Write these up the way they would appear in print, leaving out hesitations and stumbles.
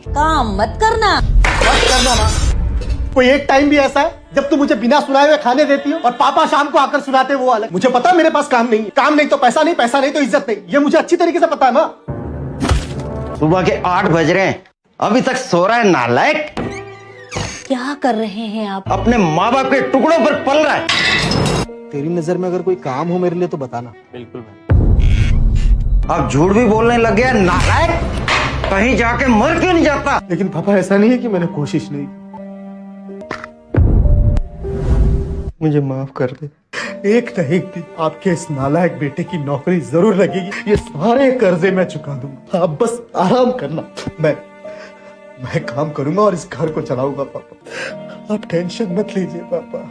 काम मत करना। मत करना माँ। कोई एक टाइम भी ऐसा है जब तू मुझे बिना सुनाए हुए खाने देती हो और पापा शाम को आकर सुनाते वो अलग। मुझे पता है मेरे पास काम नहीं है, काम नहीं तो पैसा नहीं, पैसा नहीं तो इज्जत नहीं, ये मुझे अच्छी तरीके से पता है माँ। सुबह के 8 बज रहे हैं, अभी तक सो रहा है नालायक। क्या कर रहे हैं आप? अपने माँ बाप के टुकड़ों पर पल रहा है। तेरी नजर में अगर कोई काम हो मेरे लिए तो बताना। बिल्कुल भाई। अब झूठ भी बोलने लग गया नालायक। कहीं जाके मर क्यों नहीं जाता? लेकिन पापा ऐसा नहीं है कि मैंने कोशिश नहीं, मुझे माफ कर दे। एक न एक दिन आपके इस नालायक बेटे की नौकरी जरूर लगेगी, ये सारे कर्जे मैं चुका दूंगा। आप बस आराम करना, मैं काम करूंगा और इस घर को चलाऊंगा पापा, आप टेंशन मत लीजिए पापा।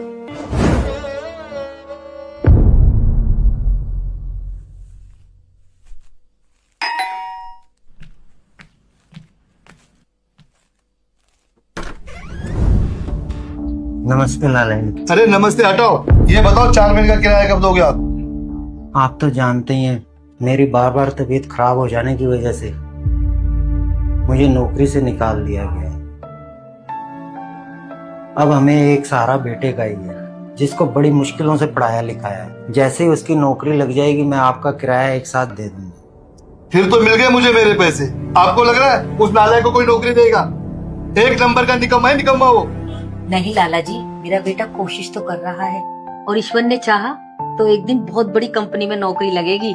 नमस्ते नालायक। अरे नमस्ते, हटाओ। ये बताओ 4 महीने का किराया कब दोगे आप? आप तो जानते ही हैं मेरी बार बार तबीयत खराब हो जाने की वजह से मुझे नौकरी से निकाल दिया गया है। अब हमें एक सहारा बेटे का ही है, जिसको बड़ी मुश्किलों से पढ़ाया लिखाया है। जैसे ही उसकी नौकरी लग जाएगी मैं आपका किराया एक साथ दे दूंगा। फिर तो मिल गए मुझे मेरे पैसे। आपको लग रहा है उस नालायक को कोई नौकरी देगा? एक नंबर का निकम्मा है, निकम्मा वो। नहीं लाला जी, मेरा बेटा कोशिश तो कर रहा है और ईश्वर ने चाहा तो एक दिन बहुत बड़ी कंपनी में नौकरी लगेगी।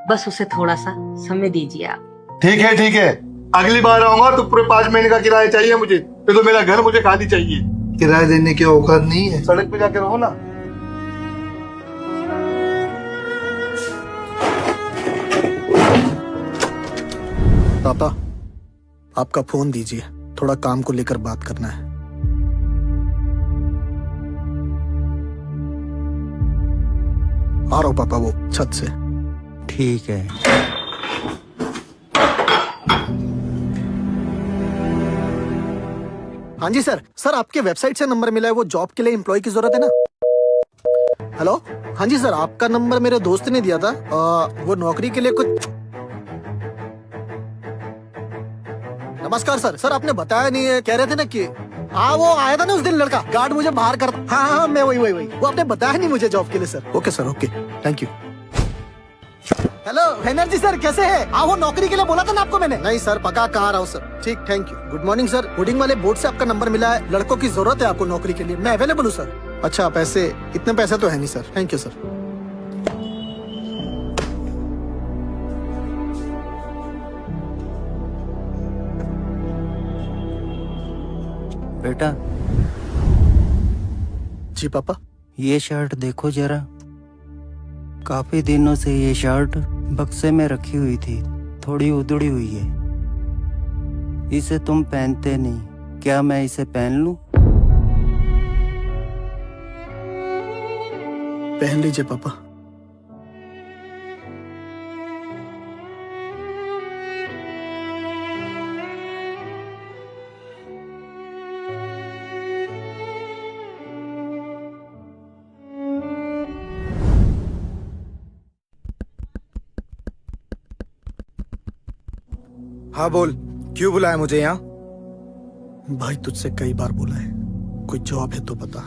बस उसे थोड़ा सा समय दीजिए आप। ठीक है ठीक है, अगली बार आऊंगा तो पूरे 5 महीने का किराया चाहिए मुझे। फिर तो मेरा घर मुझे खाली चाहिए। किराया देने की औकात नहीं है, सड़क पे जाके रहो ना। पापा आपका फोन दीजिए, थोड़ा काम को लेकर बात करना है। आ रहा हूं पापा, वो छत से। ठीक है। हाँ जी सर, आपके वेबसाइट से नंबर मिला है, वो जॉब के लिए एम्प्लॉय की जरूरत है ना? हेलो, हाँ जी सर, आपका नंबर मेरे दोस्त ने दिया था। वो नौकरी के लिए कुछ। नमस्कार सर, आपने बताया नहीं है, कह रहे थे ना कि हाँ वो आया था ना उस दिन लड़का, गार्ड मुझे बाहर कर। हाँ मैं वही वो आपने बताया नहीं मुझे जॉब के लिए sir. Okay sir, okay, thank you. Hello Banerjee sir, कैसे हैं? हाँ वो नौकरी के लिए बोला था ना आपको मैंने। नहीं सर, पक्का कहाँ रहा हूँ सर। ठीक, thank you. Good morning sir, hoarding वाले बोर्ड से आपका नंबर मिला है, लड़कों की जरूरत है आपको नौकरी के लिए, मैं अवेलेबल हूँ सर। अच्छा पैसे, इतने पैसे तो है नहीं सर। Thank you sir. बेटा जी पापा। ये शर्ट देखो जरा, काफी दिनों से ये शर्ट बक्से में रखी हुई थी, थोड़ी उधड़ी हुई है। इसे तुम पहनते नहीं, क्या मैं इसे पहन लूं? पहन लीजिए पापा। हाँ बोल, क्यों बुलाया मुझे यहाँ? भाई तुझसे कई बार बोला है, कोई जॉब है तो बता।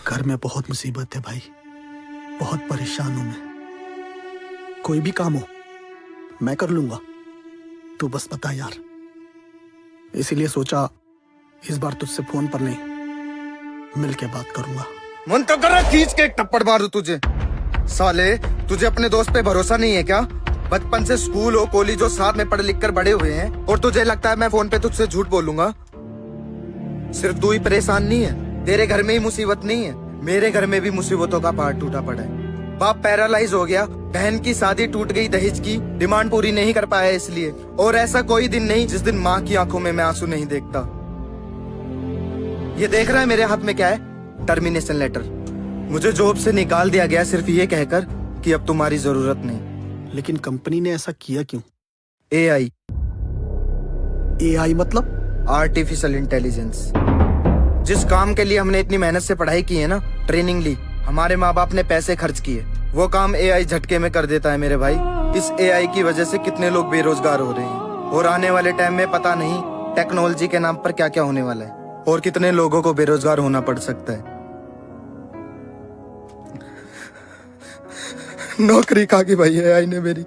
घर में बहुत मुसीबत है भाई, बहुत परेशान हूं मैं। कोई भी काम हो मैं कर लूंगा, तू बस बता यार। इसीलिए सोचा इस बार तुझसे फोन पर नहीं, मिल के बात करूंगा। मन तो कर रहा खींच के एक टप्पड़ मारूं तुझे। साले, तुझे अपने दोस्त पे भरोसा नहीं है क्या? बचपन से स्कूल हो कॉलेज हो साथ में पढ़ लिख कर बड़े हुए हैं, और तुझे लगता है मैं फोन पे तुझसे झूठ बोलूंगा? सिर्फ तू ही परेशान नहीं है, तेरे घर में ही मुसीबत नहीं है, मेरे घर में भी मुसीबतों का पहाड़ टूटा पड़ा है। बाप पैरालाइज हो गया, बहन की शादी टूट गई, दहेज की डिमांड पूरी नहीं कर पाया इसलिए। और ऐसा कोई दिन नहीं जिस दिन माँ की आंखों में मैं आंसू नहीं देखता। ये देख रहा है मेरे हाथ में क्या है? Termination letter. मुझे जॉब से निकाल दिया गया सिर्फ ये कहकर कि अब तुम्हारी जरूरत नहीं। लेकिन कंपनी ने ऐसा किया क्यों? एआई मतलब? Artificial intelligence. जिस काम के लिए हमने इतनी मेहनत से पढ़ाई की है ना, ट्रेनिंग ली, हमारे माँ बाप ने पैसे खर्च किए, वो काम एआई झटके में कर देता है मेरे भाई। इस एआई की वजह से कितने लोग बेरोजगार हो रहे हैं, और आने वाले टाइम में पता नहीं टेक्नोलॉजी के नाम पर क्या क्या होने वाला है और कितने लोगों को बेरोजगार होना पड़ सकता है। नौकरी खा के भाई है आई ने मेरी।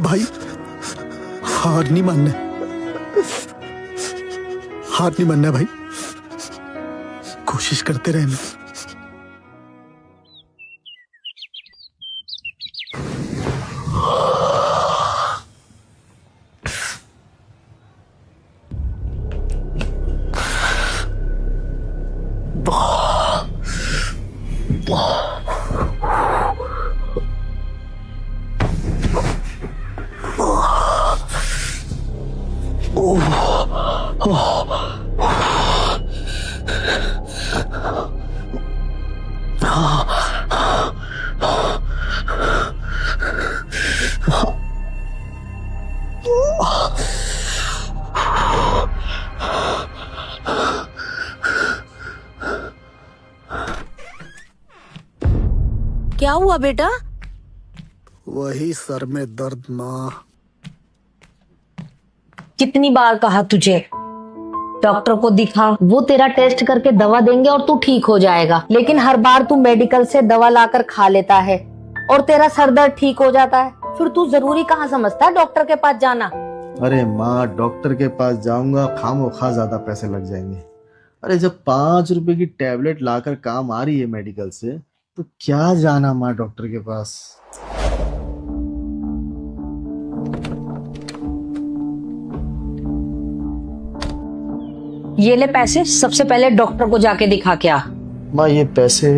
भाई हार नहीं मानना, हार नहीं मानना भाई, कोशिश करते रहना। क्या हुआ बेटा? वही सर में दर्द माँ। कितनी बार कहा तुझे डॉक्टर को दिखा, वो तेरा टेस्ट करके दवा देंगे और तू ठीक हो जाएगा, लेकिन हर बार तू मेडिकल से दवा लाकर खा लेता है और तेरा सर दर्द ठीक हो जाता है। फिर तू जरूरी कहाँ समझता है डॉक्टर के पास जाना? अरे माँ, डॉक्टर के पास जाऊंगा खामोखा ज्यादा पैसे लग जाएंगे। अरे जब 5 रुपए की टैबलेट लाकर काम आ रही है मेडिकल से, तो क्या जाना माँ डॉक्टर के पास। ये ले पैसे, सबसे पहले डॉक्टर को जाके दिखा के आ। माँ ये पैसे,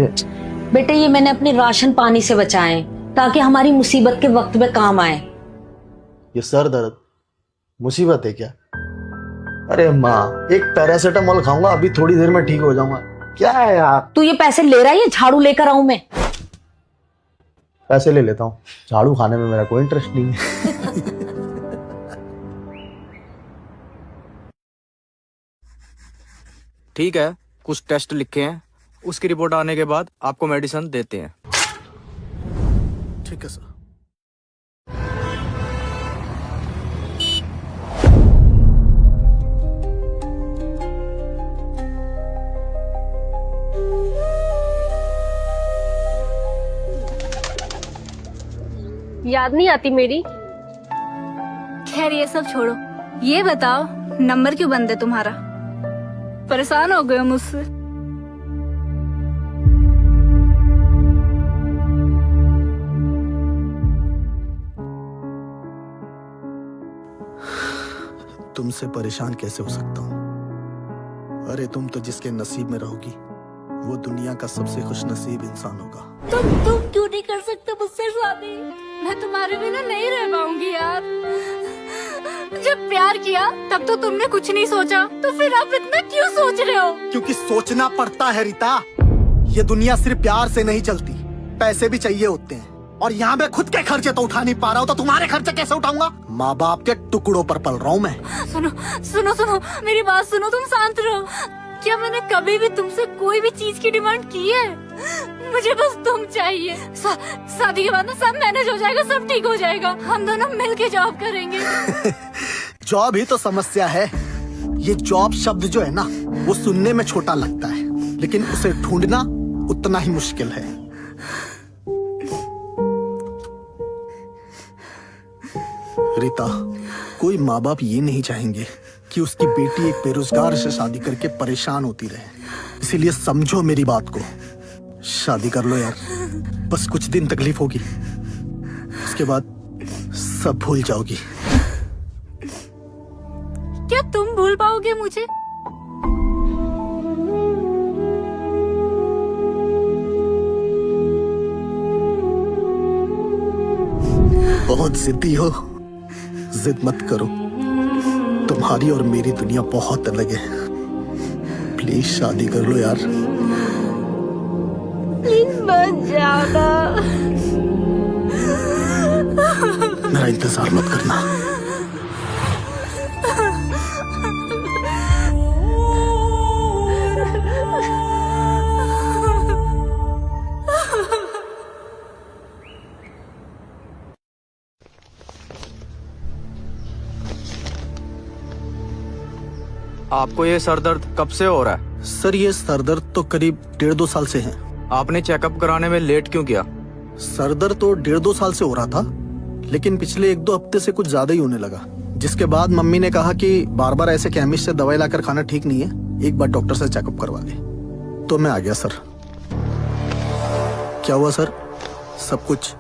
बेटे ये मैंने अपनी राशन पानी से बचाए ताकि हमारी मुसीबत के वक्त में काम आए। ये सर दर्द मुसीबत है क्या? अरे माँ, एक पैरासीटामोल खाऊंगा, अभी थोड़ी देर में ठीक हो जाऊंगा। क्या है यार? तू ये पैसे ले रहा है या झाड़ू लेकर आऊं मैं? पैसे ले लेता हूँ, झाड़ू खाने में मेरा कोई इंटरेस्ट नहीं है। ठीक है, कुछ टेस्ट लिखे हैं, उसकी रिपोर्ट आने के बाद आपको मेडिसिन देते हैं। ठीक है सर। याद नहीं आती मेरी? खैर ये सब छोड़ो, ये बताओ नंबर क्यों बंद है तुम्हारा? परेशान हो गए हो मुझसे? तुमसे परेशान कैसे हो सकता हूँ? अरे तुम तो जिसके नसीब में रहोगी वो दुनिया का सबसे खुश नसीब इंसान होगा। तुम क्यों नहीं कर सकते मुझसे शादी? मैं तुम्हारे बिना नहीं रह पाऊंगी यार। जब प्यार किया तब तो तुमने कुछ नहीं सोचा, तो फिर आप इतना क्यों सोच रहे हो? क्योंकि सोचना पड़ता है रीता। ये दुनिया सिर्फ प्यार से नहीं चलती, पैसे भी चाहिए होते हैं। और यहाँ मैं खुद के खर्चे तो उठा नहीं पा रहा हूँ, तो तुम्हारे खर्चे कैसे उठाऊंगा? माँ बाप के टुकड़ों पर पल रहा हूँ मैं। सुनो सुनो सुनो, मेरी बात सुनो, तुम शांत रहो। क्या मैंने कभी भी तुमसे कोई भी चीज की डिमांड की है? मुझे बस तुम चाहिए। शादी के बाद ना सब मैनेज हो जाएगा, सब ठीक हो जाएगा। हम दोनों मिलके जॉब करेंगे। जॉब ही तो समस्या है। ये जॉब शब्द जो है ना, वो सुनने में छोटा लगता है, लेकिन उसे ढूंढना उतना ही मुश्किल है। रीता, कोई माँ बाप ये नहीं चाहेंगे कि उसकी बेटी एक बेरोजगार से शादी करके परेशान होती रहे। इसीलिए समझो मेरी बात को, शादी कर लो यार। बस कुछ दिन तकलीफ होगी, उसके बाद सब भूल जाओगी। क्या तुम भूल पाओगे मुझे? बहुत जिद्दी हो, जिद मत करो। तुम्हारी और मेरी दुनिया बहुत अलग है। प्लीज शादी कर लो यार। प्लीज मत जाना। मेरा इंतजार मत करना। आपको ये सर दर्द कब से हो रहा है? सर ये सर दर्द तो करीब 1.5-2 साल से है। आपने चेकअप कराने में लेट क्यों किया? सर दर्द तो 1.5-2 साल से हो रहा था, लेकिन पिछले 1-2 हफ्ते से कुछ ज्यादा ही होने लगा, जिसके बाद मम्मी ने कहा कि बार बार ऐसे केमिस्ट से दवाई लाकर खाना ठीक नहीं है, एक बार डॉक्टर से चेकअप करवा ले। तो मैं आ गया सर। क्या हुआ सर, सब कुछ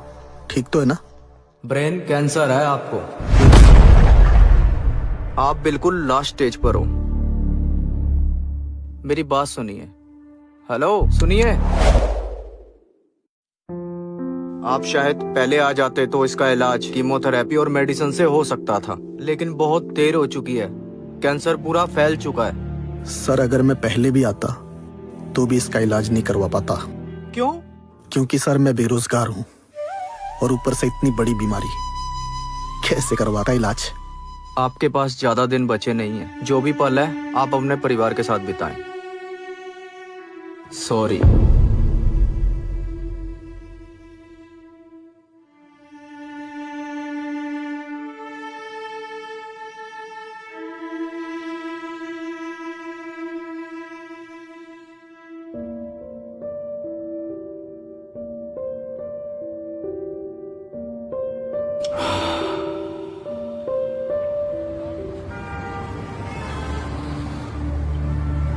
ठीक तो है ना? ब्रेन कैंसर है आपको। आप बिल्कुल लास्ट स्टेज पर हो। मेरी बात सुनिए। हेलो, सुनिए। आप शायद पहले आ जाते तो इसका इलाज कीमोथेरेपी और मेडिसिन से हो सकता था, लेकिन बहुत देर हो चुकी है। कैंसर पूरा फैल चुका है। सर अगर मैं पहले भी आता तो भी इसका इलाज नहीं करवा पाता। क्यों? क्योंकि सर मैं बेरोजगार हूँ और ऊपर से इतनी बड़ी बीमारी, कैसे करवाता इलाज? आपके पास ज्यादा दिन बचे नहीं है। जो भी पल है आप अपने परिवार के साथ बिताएं। सॉरी।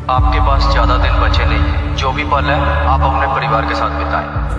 आपके पास ज्यादा दिन बचे नहीं है। जो भी पल है आप अपने परिवार के साथ बिताएं।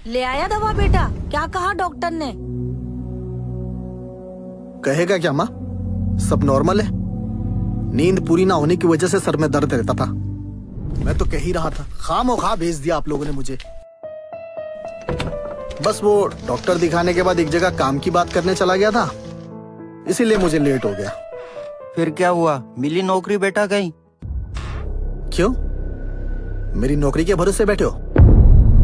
ले आया दवा बेटा? क्या कहा डॉक्टर ने? कहेगा क्या माँ, सब नॉर्मल है। नींद पूरी ना होने की वजह से सर में दर्द रहता था। मैं तो कह ही रहा था, खामोखा भेज दिया आप लोगों ने मुझे। बस वो डॉक्टर दिखाने के बाद एक जगह काम की बात करने चला गया था, इसीलिए मुझे लेट हो गया। फिर क्या हुआ, मिली नौकरी बेटा कहीं? क्यों, मेरी नौकरी के भरोसे बैठे हो?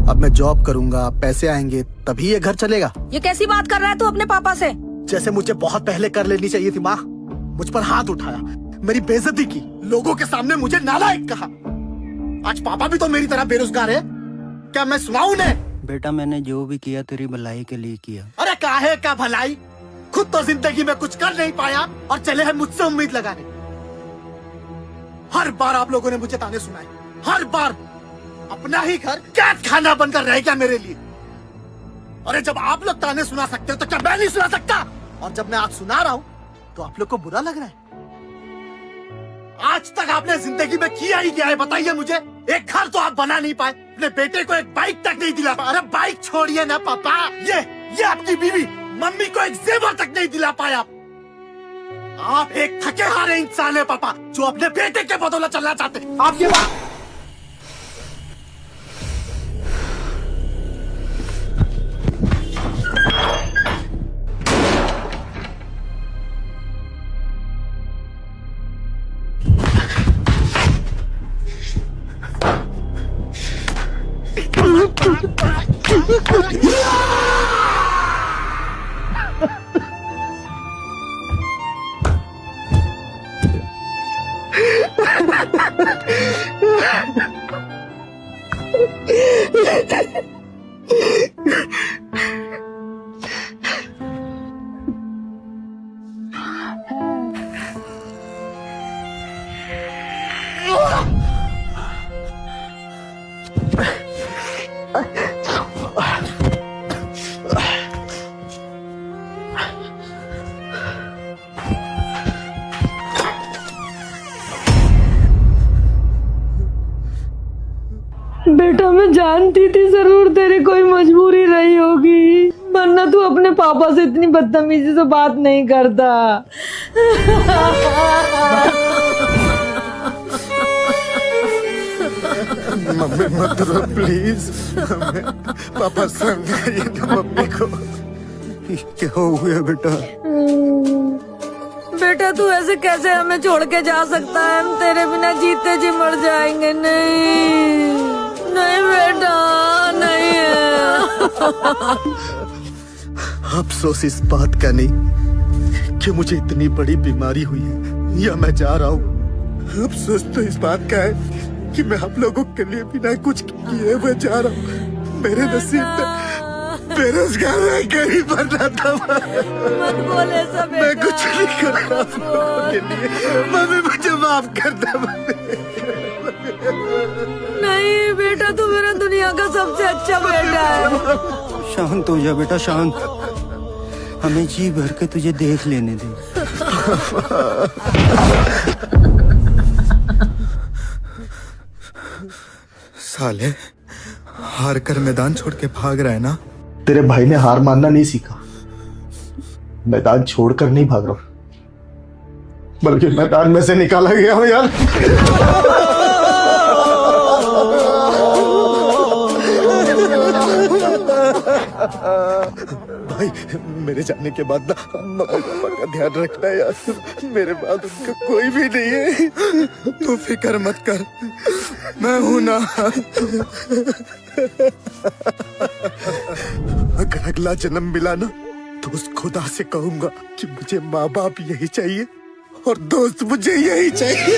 अब मैं जॉब करूंगा, पैसे आएंगे, तभी ये घर चलेगा। ये कैसी बात कर रहा है तू अपने पापा से? जैसे मुझे बहुत पहले कर लेनी चाहिए थी माँ। मुझ पर हाथ उठाया, मेरी बेइज्जती की, लोगों के सामने मुझे नालायक कहा। आज पापा भी तो मेरी तरह बेरोजगार है, क्या मैं सुनाऊं उन्हें? बेटा मैंने जो भी किया तेरी भलाई के लिए किया। अरे काहे का भलाई, खुद तो जिंदगी में कुछ कर नहीं पाया और चले हैं मुझसे उम्मीद लगाने। हर बार आप लोगों ने मुझे ताने सुनाए, हर बार। अपना ही घर कैद खाना बनकर रह गया मेरे लिए। अरे जब आप लोग ताने सुना सकते हो तो क्या मैं नहीं सुना सकता? और जब मैं आज सुना रहा हूं तो आप लोग को बुरा लग रहा है। आज तक आपने जिंदगी में किया ही क्या है बताइए मुझे? एक घर तो आप बना नहीं पाए, अपने बेटे को एक बाइक तक नहीं दिला पाए। अरे बाइक छोड़िए ना पापा, ये आपकी बीवी मम्मी को एक जेवर तक नहीं दिला पाए। आप एक थके हारे इंसान है पापा, जो अपने बेटे के बदौलत चलना चाहते। आप ये बेटा मैं जानती थी जरूर तेरी कोई मजबूरी रही होगी, वरना तू अपने पापा से इतनी बदतमीजी से बात नहीं करता। मम्मी मत रो प्लीज। पापा समझाइए ना मम्मी को। क्या हो गया बेटा? बेटा तू ऐसे कैसे हमें छोड़ के जा सकता है? हम तेरे बिना जीते जी मर जाएंगे। नहीं नहीं बेटा नहीं है। अफसोस इस बात का नहीं कि मुझे इतनी बड़ी बीमारी हुई है या मैं जा रहा हूँ। अफसोस तो इस बात का है कि मैं आप लोगों के लिए बिना कुछ किए हुए जा रहा हूँ। मेरे नसीब में बेरोजगार रह कर ही मरना था। मत बोल ऐसा बेटा। मैं कुछ नहीं कर रहा आप लोगों के लिए। मम्मी मुझे माफ कर दे। नहीं बेटा तू मेरा दुनिया का सबसे अच्छा बेटा है। शांत हो जा बेटा, शांत। हमें जी भर के तुझे देख लेने दे। साले हार कर मैदान छोड़ के भाग रहा है ना। तेरे भाई ने हार मानना नहीं सीखा। मैदान छोड़कर नहीं भाग रहा हूं, बल्कि मैदान में से निकाला गया हूं यार। भाई मेरे जाने के बाद ना मम्मी पापा का ध्यान रखना यार। मेरे बाद उनका कोई भी नहीं है। तू फिक्र मत कर, मैं हूं ना। अगर अगला जन्म मिला ना तो उस खुदा से कहूंगा कि मुझे माँ बाप यही चाहिए और दोस्त मुझे यही चाहिए।